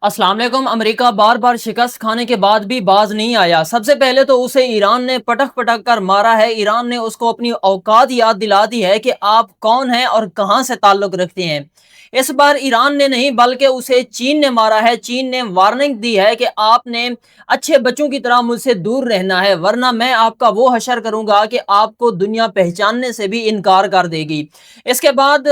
अस्सलाम वालेकुम। अमेरिका बार बार शिकस्त खाने के बाद भी बाज नहीं आया। सबसे पहले तो उसे ईरान ने पटक पटक कर मारा है। ईरान ने उसको अपनी औकात याद दिला दी है कि आप कौन हैं और कहां से ताल्लुक रखते हैं। इस बार ईरान ने नहीं बल्कि उसे चीन ने मारा है। चीन ने वार्निंग दी है कि आपने अच्छे बच्चों की तरह मुझसे दूर रहना है, वरना मैं आपका वो हशर करूंगा कि आपको दुनिया पहचानने से भी इनकार कर देगी। इसके बाद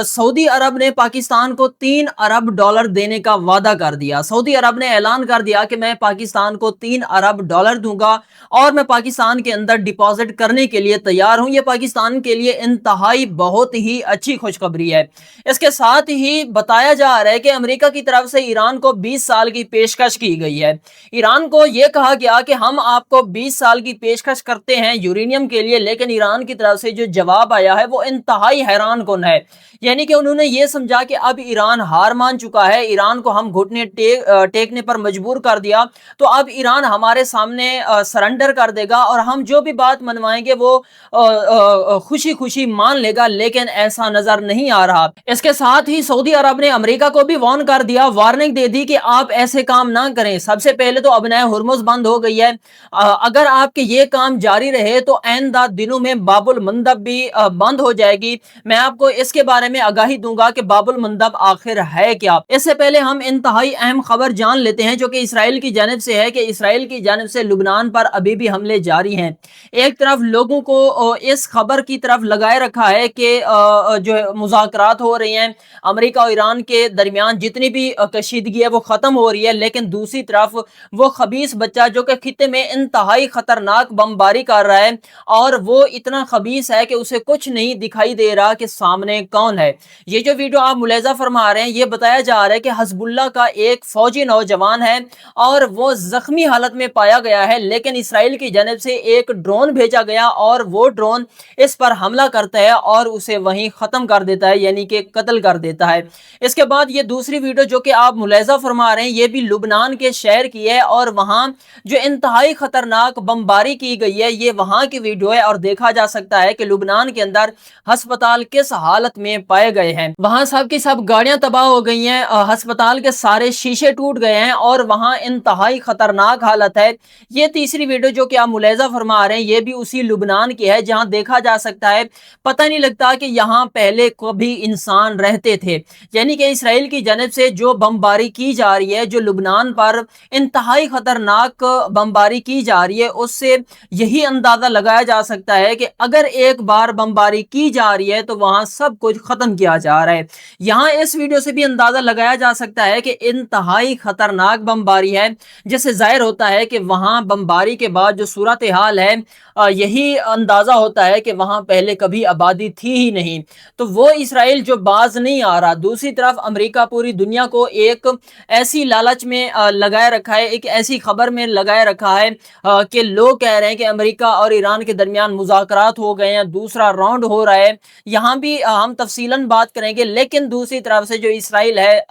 सऊदी अरब ने पाकिस्तान को $3 अरब देने का वादा कर दिया। सऊदी अरब ने ऐलान कर दिया कि मैं पाकिस्तान को $3 अरब दूंगा और मैं पाकिस्तान के अंदर डिपॉजिट करने के लिए तैयार हूं। यह पाकिस्तान के लिए इंतहाई बहुत ही अच्छी खुशखबरी है। इसके साथ ही बताया जा रहा है कि अमेरिका की तरफ से ईरान को 20 साल की पेशकश की गई है। ईरान को यह कहा गया कि हम आपको 20 साल की पेशकश करते हैं यूरेनियम के लिए, लेकिन ईरान की तरफ से जो जवाब आया है वो इंतहाई हैरान कुन है। यानी कि उन्होंने ये समझा कि अब ईरान हार मान चुका है, ईरान को हम घुटने टेकने पर मजबूर कर दिया, तो अब ईरान हमारे सामने सरेंडर कर देगा और हम जो भी बात मनवाएंगे वो खुशी खुशी मान लेगा, लेकिन ऐसा नजर नहीं आ रहा। इसके साथ ही सऊदी अरब ने अमेरिका को भी वार्न कर दिया, वार्निंग दे दी कि आप ऐसे काम ना करें। सबसे पहले तो अबनाए हुर्मुज बंद हो गई है। अगर आपके ये काम जारी रहे तो आइंदा दिनों में बाबुल मंदब भी बंद हो जाएगी। मैं आपको इसके बारे में आगाही दूंगा कि बाबुल मंदब आखिर है क्या। इससे पहले हम इंतहाई अहम खबर जान लेते हैं जो कि इसराइल की जानिब से है कि इसराइल की जानिब से लुबनान पर अभी भी हमले जारी हैं। एक तरफ लोगों को इस खबर की तरफ लगाए रखा है कि जो मुज़ाकरात हो रही हैं अमेरिका और ईरान के दरमियान, जितनी भी कशीदगी है वो खत्म हो रही है, लेकिन दूसरी तरफ वो खबीस बच्चा जो कि खिते में इंतहाई खतरनाक बमबारी कर रहा है और वो इतना खबीस है कि उसे कुछ नहीं दिखाई दे रहा कि सामने कौन है। ये जो वीडियो आप मुलाहिजा फरमा रहे हैं, ये बताया जा रहा है कि हिजबुल्लाह का एक फौजी नौजवान है और वो जख्मी हालत में पाया गया है, लेकिन इसराइल की जानिब से एक ड्रोन भेजा गया और वो ड्रोन इस पर हमला करता है और उसे वहीं खत्म कर देता है, यानी कि कत्ल कर देता है। इसके बाद ये दूसरी वीडियो जो कि आप मुलाहिजा फरमा रहे हैं, ये भी लुबनान के शहर की है और वहां जो इंतहाई खतरनाक बमबारी की गई है ये वहां की वीडियो है और देखा जा सकता है कि लुबनान के अंदर अस्पताल किस हालत में पाए गए हैं। वहां सब की सब गाड़ियां तबाह हो गई हैं, अस्पताल के सारे शीशे टूट गए हैं और वहां इंतहाई खतरनाक हालत है। ये तीसरी वीडियो जो कि आप मुलाहिजा फरमा रहे हैं ये भी उसी लुबनान की है जहां देखा जा सकता है पता नहीं लगता कि यहां पहले कभी इंसान रहते थे। यानी कि इसराइल की जानिब से जो बमबारी की जा रही है, जो लुबनान पर इंतहाई खतरनाक बमबारी की जा रही है, उससे यही अंदाजा लगाया जा सकता है कि अगर एक बार बमबारी की जा रही है तो वहां सब कुछ खत्म किया जा रहा है। यहां इस वीडियो से भी अंदाजा लगाया जा सकता है कि इंतहाई खतरनाक बमबारी है, जिससे जाहिर होता है कि वहां बमबारी के बाद जो सूरत हाल है यही अंदाजा होता है कि वहां पहले कभी आबादी थी ही नहीं। तो वो इसराइल जो बाज नहीं आ रहा। दूसरी तरफ अमेरिका पूरी दुनिया को एक ऐसी लालच में लगाए रखा है, एक ऐसी खबर में लगाए रखा है कि लोग कह रहे हैं कि अमेरिका और ईरान के दरमियान मुज़ाकरात हो गए हैं, दूसरा राउंड हो रहा है। यहाँ भी हम तफसीलन बात करेंगे, लेकिन दूसरी तरफ से जो इसराइल है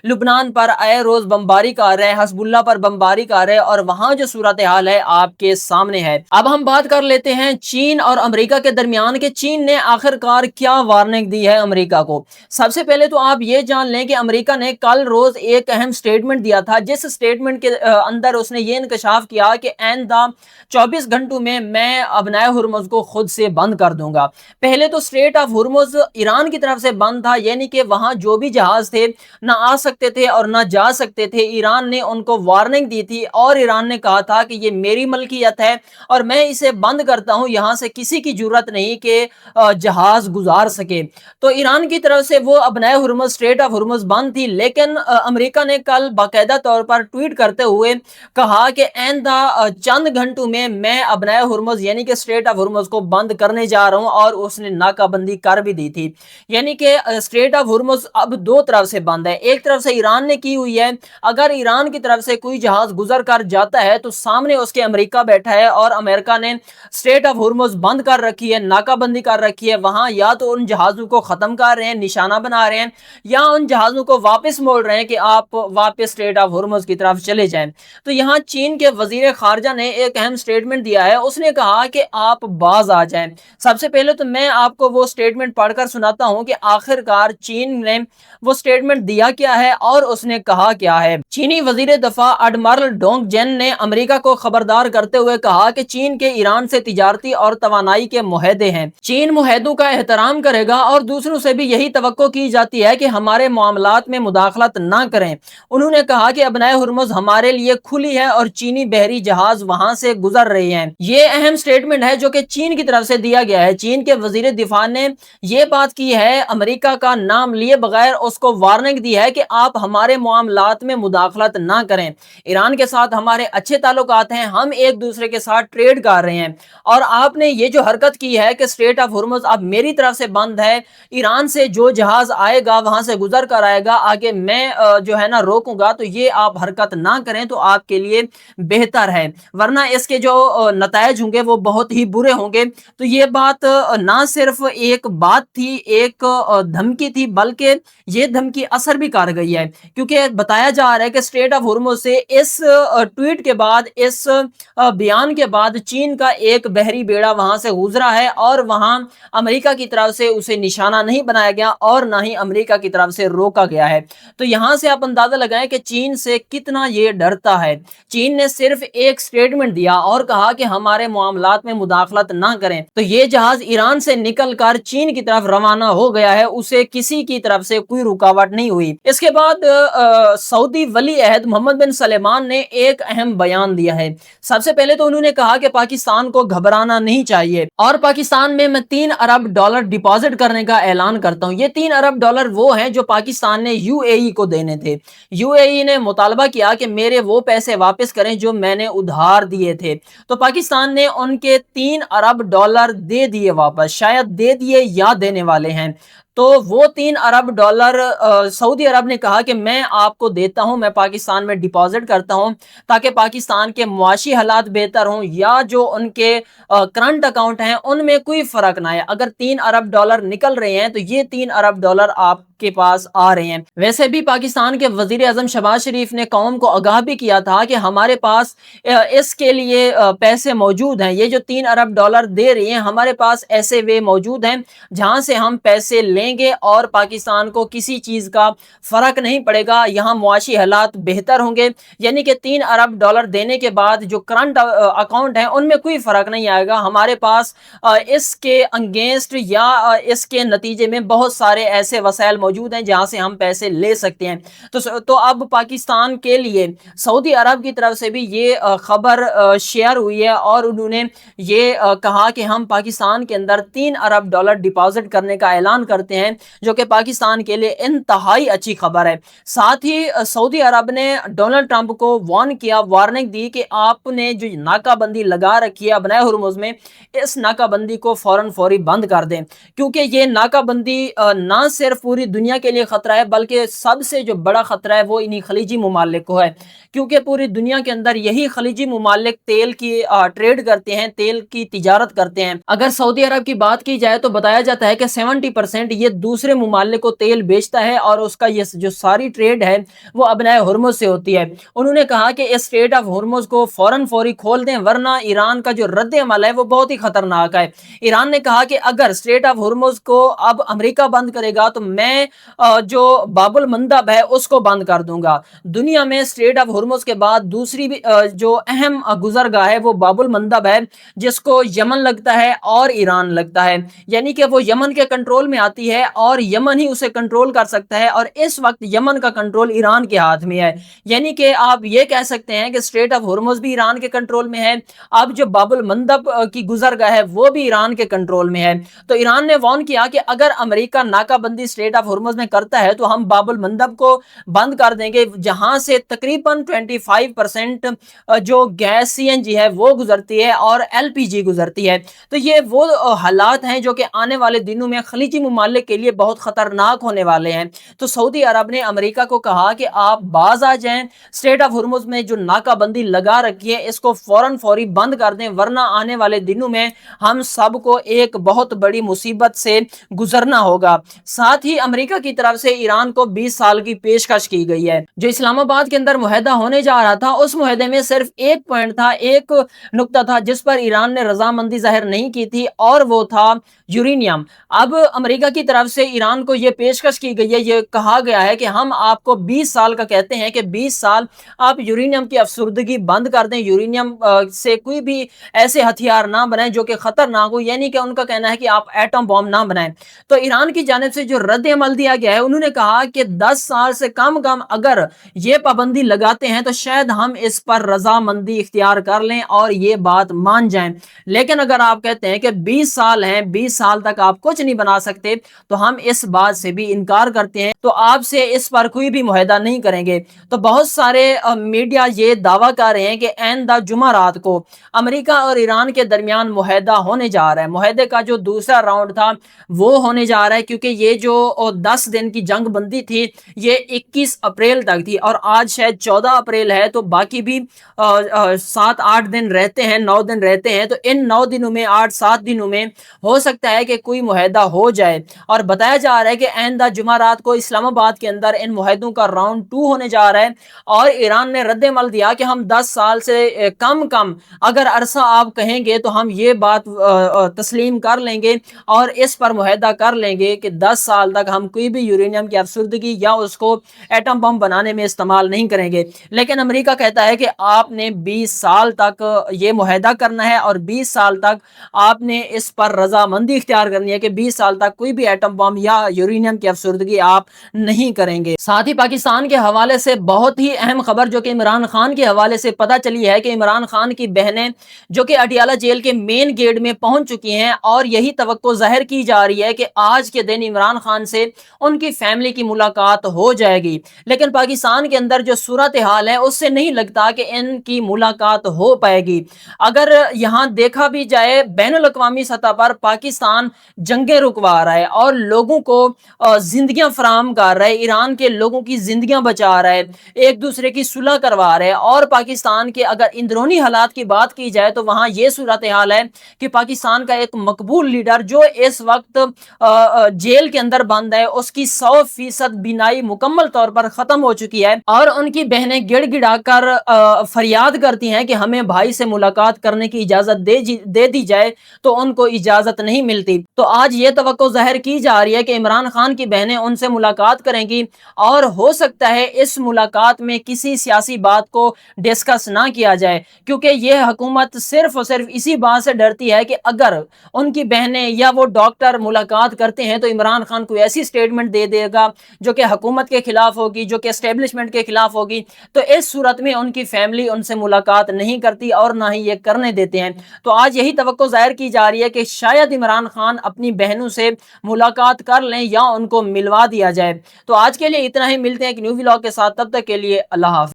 लुबनान पर आए रोज बमबारी कर रहे हैं, हिजबुल्लाह पर बमबारी कर रहे हैं और वहां जो सूरत हाल है आपके सामने है। अब हम बात कर लेते हैं चीन और अमेरिका के दरमियान के चीन ने आखिरकार क्या वार्निंग दी है अमेरिका को। सबसे पहले तो आप ये जान लें कि अमेरिका ने कल रोज एक अहम स्टेटमेंट दिया था, जिस स्टेटमेंट के अंदर उसने ये इंकशाफ किया कि आइंदा 24 घंटों में मैं अबनाए हुर्मुज को खुद से बंद कर दूंगा। पहले तो स्ट्रेट ऑफ हुर्मुज ईरान की तरफ से बंद था, यानी कि वहां जो भी जहाज थे ना आ सकते थे और ना जा सकते थे। ईरान ने उनको वार्निंग दी थी और ईरान ने कहा था कि ये मेरी मलकियत है और मैं इसे बंद करता हूं, यहां से किसी की जरूरत नहीं कि जहाज गुजार सके। तो ईरान की तरफ से वो अबनाए हुर्मुज, स्ट्रेट ऑफ हुर्मुज बंद थी, लेकिन अमेरिका ने कल बाकायदा तौर पर ट्वीट करते हुए कहा कि आइंदा चंद घंटों में मैं अबनाए हुर्मुज यानी कि स्ट्रेट ऑफ हुर्मुज को बंद करने जा रहा हूं और उसने नाकाबंदी कर भी दी थी। यानी कि स्ट्रेट ऑफ हुर्मुज अब दो तरफ से बंद है। एक तरफ से ईरान ने की हुई है, अगर ईरान की तरफ से कोई जहाज गुजर कर जाता है तो सामने उसके अमेरिका बैठा है और अमेरिका ने स्ट्रेट ऑफ हुर्मुज बंद कर रखी है, नाकाबंदी कर रखी है। वहां या तो उन जहाजों को खत्म कर रहे हैं, निशाना बना रहे हैं, या उन जहाजों को वापस मोड़ रहे हैं कि आप वापस स्ट्रेट ऑफ हुर्मुज की तरफ चले जाएं। तो यहाँ चीन के वजीर खारजा ने एक अहम स्टेटमेंट दिया है, उसने कहा कि आप बाज आ जाएं। सबसे पहले तो मैं आपको वो स्टेटमेंट पढ़कर सुनाता हूं कि आखिरकार चीन ने वो स्टेटमेंट दिया क्या है और उसने कहा क्या है। चीनी वजीर दफा एडमिरल डोंग जेन ने अमेरिका को खबरदार करते हुए कहा कि चीन के ईरान से तिजारती और तवानाई के मुआहदे हैं, चीन मुआहदों का एहतराम करेगा और दूसरों से भी यही तवक्को की जाती है कि हमारे मामलात में मुदाखलत ना करें। उन्होंने कहा कि अब हुर्मुज़ हमारे लिए खुली है और चीनी बहरी जहाज वहां से गुजर रहे हैं। ये अहम स्टेटमेंट है जो कि चीन की तरफ से दिया गया है। चीन के वजीर दिफा ने यह बात की है, अमेरिका का नाम लिए बगैर उसको वार्निंग दी है कि आप हमारे मामलात में मुदाखलत ना करें। ईरान के साथ हमारे अच्छे ताल्लुकात हैं, हम एक दूसरे के साथ ट्रेड कर रहे हैं और आपने ये जो हरकत की है कि स्ट्रेट ऑफ हुर्मुज़ अब मेरी तरफ से बंद है, ईरान से जो जहाज आएगा वहां से गुजर कर आएगा, आगे मैं जो है ना रोकूंगा, तो ये आप हरकत ना करें तो आपके लिए बेहतर है, वरना इसके जो नतायज होंगे वो बहुत ही बुरे होंगे। तो ये बात ना सिर्फ एक बात थी, एक धमकी थी, बल्कि ये धमकी असर भी कर गई है, क्योंकि बताया जा रहा है कि स्ट्रेट ऑफ हुर्मुज़ से इस ट्वीट के बाद, इस बयान के बाद चीन का एक बहरी बेड़ा वहां से गुजरा है और वहां अमेरिका की तरफ से उसे निशाना नहीं बनाया गया और ना ही अमेरिका की तरफ से रोका गया है। तो यहां से आप अंदाजा लगाएं कि चीन से कितना ये डरता है। चीन ने सिर्फ एक स्टेटमेंट दिया और कहा कि हमारे मामलात में मुदाखलत ना करें, तो ये जहाज ईरान से निकलकर चीन की तरफ रवाना हो गया है, उसे किसी की तरफ से कोई रुकावट नहीं हुई। इसके बाद सऊदी वली अहद मोहम्मद बिन सलेमान ने एक अहम बयान दिया है। सबसे पहले तो उन्होंने कहा कि पाकिस्तान को घबराना नहीं चाहिए और पाकिस्तान में मैं $3 अरब डिपॉजिट करने का ऐलान करता हूं। ये $3 अरब वो हैं जो पाकिस्तान ने यूएई को देने थे। यूएई ने मुतालबा किया कि मेरे वो पैसे वापस करें जो मैंने उधार दिए थे, तो पाकिस्तान ने उनके $3 अरब दे दिए वापस, शायद दे दिए या देने वाले हैं। तो वो $3 अरब सऊदी अरब ने कहा कि मैं आपको देता हूं, मैं पाकिस्तान में डिपॉजिट करता हूं ताकि पाकिस्तान के मुआशी हालात बेहतर हों या जो उनके करंट अकाउंट हैं उनमें कोई फर्क ना आए। अगर $3 अरब निकल रहे हैं तो ये $3 अरब आपके पास आ रहे हैं। वैसे भी पाकिस्तान के वजीर आजम शहबाज शरीफ ने कौम को आगाह भी किया था कि हमारे पास इसके लिए पैसे मौजूद हैं, ये जो $3 अरब दे रही हैं, हमारे पास ऐसे वे मौजूद हैं जहां से हम पैसे लेंगे और पाकिस्तान को किसी चीज का फर्क नहीं पड़ेगा, यहाँ मुआशी हालात बेहतर होंगे। यानी कि $3 अरब देने के बाद जो करंट अकाउंट है उनमें कोई फर्क नहीं आएगा, हमारे पास इसके अगेंस्ट या इसके नतीजे में बहुत सारे ऐसे वसाइल मौजूद हैं जहां से हम पैसे ले सकते हैं। तो अब पाकिस्तान के लिए सऊदी अरब की तरफ से भी ये खबर शेयर हुई है और उन्होंने ये कहा कि हम पाकिस्तान के अंदर $3 अरब डिपॉजिट करने का ऐलान करते हैं, जो कि पाकिस्तान के लिए इंतहाई अच्छी खबर है। साथ ही सऊदी अरब ने डोनाल्ड ट्रंप को वार्न किया, वार्निंग दी कि आपने जो नाकाबंदी लगा रखी है अपने हुर्मुज़ में, इस नाकाबंदी को फौरन फौरी बंद कर दें, क्योंकि ये नाकाबंदी ना सिर्फ पूरी दुनिया के लिए खतरा है बल्कि सबसे जो बड़ा खतरा है वो इन्हीं खलीजी मुमालिक को है, क्योंकि पूरी दुनिया के अंदर यही खलीजी मुमालिक तेल की ट्रेड करते हैं, तेल की तिजारत करते हैं। अगर सऊदी अरब की बात की जाए तो बताया जाता है कि 70% ये दूसरे मुमालिक को तेल बेचता है और उसका ये जो सारी ट्रेड है वो अपने हुर्मुज़ से होती है। उन्होंने कहा कि इस स्ट्रेट ऑफ हुर्मुज़ को फौरन फौरी खोल दें, वरना ईरान का जो रद्द अमल है वो बहुत ही खतरनाक है। ईरान ने कहा कि अगर स्ट्रेट ऑफ हुर्मुज़ को अब अमेरिका बंद करेगा तो मैं जो बाबुल मंदब है उसको बंद कर दूंगा। दुनिया में स्ट्रेट ऑफ हुर्मुज़ के बाद दूसरी भी जो अहम गुजरगाह है वो बाबुल मंदब है, जिसको यमन लगता है और ईरान लगता है, यानी कि वो यमन के कंट्रोल में आती है और यमन ही उसे कंट्रोल कर सकता है और इस वक्त यमन का कंट्रोल ईरान के हाथ में है। यानी कि आप ये कह सकते हैं कि स्ट्रेट ऑफ हुर्मुज़ भी ईरान के कंट्रोल में है, अब जो बाबुल मंदब की गुजरगाह है वो भी ईरान के कंट्रोल में है। तो ईरान ने वार्न किया कि अगर अमेरिका नाकाबंदी स्ट्रेट ऑफ हुर्मुज़ में करता है तो हम बाबुल मंदब को बंद कर देंगे, जहां से तकरीबन 25% जो गैस सीएनजी है वो गुजरती है और एलपीजी गुजरती है। तो ये वो हालात हैं जो कि आने वाले दिनों में खलीजी मुमालिक के लिए बहुत खतरनाक होने वाले हैं। तो सऊदी अरब ने अमेरिका को कहा कि आप बाज आ जाएं, स्ट्रेट ऑफ हुर्मुज़ में जो नाकाबंदी लगा रखी है इसको फौरन फौरी बंद कर दें, वरना आने वाले दिनों में हम सबको एक बहुत बड़ी मुसीबत से गुजरना होगा। साथ ही अमेरिका की तरफ से ईरान को 20 साल की पेशकश की गई है। जो इस्लामाबाद के अंदर मुआहदा होने जा रहा था उस मुआहदे में सिर्फ एक पॉइंट था, एक नुक्ता था जिस पर ईरान ने रजामंदी जाहिर नहीं की थी और वो था यूरेनियम। अब अमेरिका की طرف سے ایران کو یہ پیشکش کی گئی ہے، یہ کہا گیا ہے کہ ہم آپ کو 20 سال کا کہتے ہیں کہ 20 سال آپ یورینیم کی افسردگی بند کر دیں، یورینیم سے کوئی بھی ایسے ہتھیار نہ بنائیں جو کہ خطرناک ہو، یعنی کہ ان کا کہنا ہے کہ آپ ایٹم بم نہ بنائیں۔ تو ایران کی جانب سے جو رد عمل دیا گیا ہے، انہوں نے کہا کہ 10 سال سے کم اگر یہ پابندی لگاتے ہیں تو شاید ہم اس پر رضامندی اختیار کر لیں اور یہ بات مان جائیں، لیکن اگر آپ کہتے ہیں کہ 20 سال ہیں، 20 سال تک آپ کچھ نہیں بنا سکتے، تو ہم اس بات سے بھی انکار کرتے ہیں، تو آپ سے اس پر کوئی بھی معاہدہ نہیں کریں گے۔ تو بہت سارے میڈیا یہ دعویٰ کر رہے ہیں کہ آئندہ جمعرات کو امریکہ اور ایران کے درمیان معاہدہ ہونے جا رہا ہے، معاہدے کا جو دوسرا راؤنڈ تھا وہ ہونے جا رہا ہے، کیونکہ یہ جو 10 دن کی جنگ بندی تھی یہ 21 اپریل تک تھی، اور آج شاید 14 اپریل ہے، تو باقی بھی 7-8 دن رہتے ہیں، 9 دن رہتے ہیں، تو ان 9 دنوں میں 8-7 دنوں میں ہو سکتا ہے کہ کوئی معاہدہ ہو جائے، اور بتایا جا رہا ہے کہ آئندہ جمعرات کو اسلام آباد کے اندر ان معاہدوں کا راؤنڈ 2 ہونے جا رہا ہے، اور ایران نے رد عمل دیا کہ ہم 10 سال سے کم اگر عرصہ آپ کہیں گے تو ہم یہ بات تسلیم کر لیں گے اور اس پر معاہدہ کر لیں گے کہ 10 سال تک ہم کوئی بھی یورینیم کی افسردگی یا اس کو ایٹم بم بنانے میں استعمال نہیں کریں گے، لیکن امریکہ کہتا ہے کہ آپ نے 20 سال تک یہ معاہدہ کرنا ہے، اور 20 سال تک آپ نے اس پر رضامندی اختیار کرنی ہے کہ 20 سال تک کوئی بھی ایٹم بم یا یورینیم کی افسردگی آپ نہیں کریں گے۔ ساتھ ہی پاکستان کے حوالے سے بہت ہی اہم خبر جو کہ عمران خان کے حوالے سے پتہ چلی ہے کہ عمران خان کی بہنیں جو کہ اڈیالہ جیل کے مین گیٹ میں پہنچ چکی ہیں، اور یہی توقع ظاہر کی جا رہی ہے کہ آج کے دن عمران خان سے ان کی فیملی کی ملاقات ہو جائے گی، لیکن پاکستان کے اندر جو صورتحال ہے اس سے نہیں لگتا کہ ان کی ملاقات ہو پائے گی۔ اگر یہاں دیکھا بھی جائے بین الاقوامی سطح پر پاکستان جنگیں رکوا رہا ہے اور لوگوں کو زندگیاں فراہم کر رہا ہے، ایران کے لوگوں کی زندگیاں بچا رہا ہے، ایک دوسرے کی صلح کروا رہے ہیں، اور پاکستان کے اگر اندرونی حالات کی بات کی جائے تو وہاں یہ صورتحال ہے کہ پاکستان کا ایک مقبول لیڈر جو اس وقت جیل کے اندر بند ہے، اس کی 100% بینائی مکمل طور پر ختم ہو چکی ہے، اور ان کی بہنیں گڑ گڑا کر فریاد کرتی ہیں کہ ہمیں بھائی سے ملاقات کرنے کی اجازت دے دی جائے، تو ان کو اجازت نہیں ملتی۔ تو آج یہ توقع ظاہر کی جا رہی ہے کہ عمران خان کی بہنیں ان سے ملاقات کریں گی، اور ہو سکتا ہے اس ملاقات میں کسی سیاسی بات کو ڈسکس نہ کیا جائے، کیونکہ یہ حکومت صرف اور صرف اسی بات سے ڈرتی ہے کہ اگر ان کی بہنیں یا وہ ڈاکٹر ملاقات کرتے ہیں تو عمران خان کوئی ایسی سٹیٹمنٹ دے دے گا جو کہ حکومت کے خلاف ہوگی، جو کہ اسٹیبلشمنٹ کے خلاف ہوگی، تو اس صورت میں ان کی فیملی ان سے ملاقات نہیں کرتی اور نہ ہی یہ کرنے دیتے ہیں۔ تو آج یہی توقع ظاہر کی جا رہی ہے کہ شاید عمران خان اپنی بہنوں سے ملاقات کر لیں یا ان کو ملوا دیا جائے۔ تو آج کے لیے اتنا ہی، ملتے ہیں ایک نیو ولاگ کے ساتھ، تب تک کے لیے اللہ حافظ۔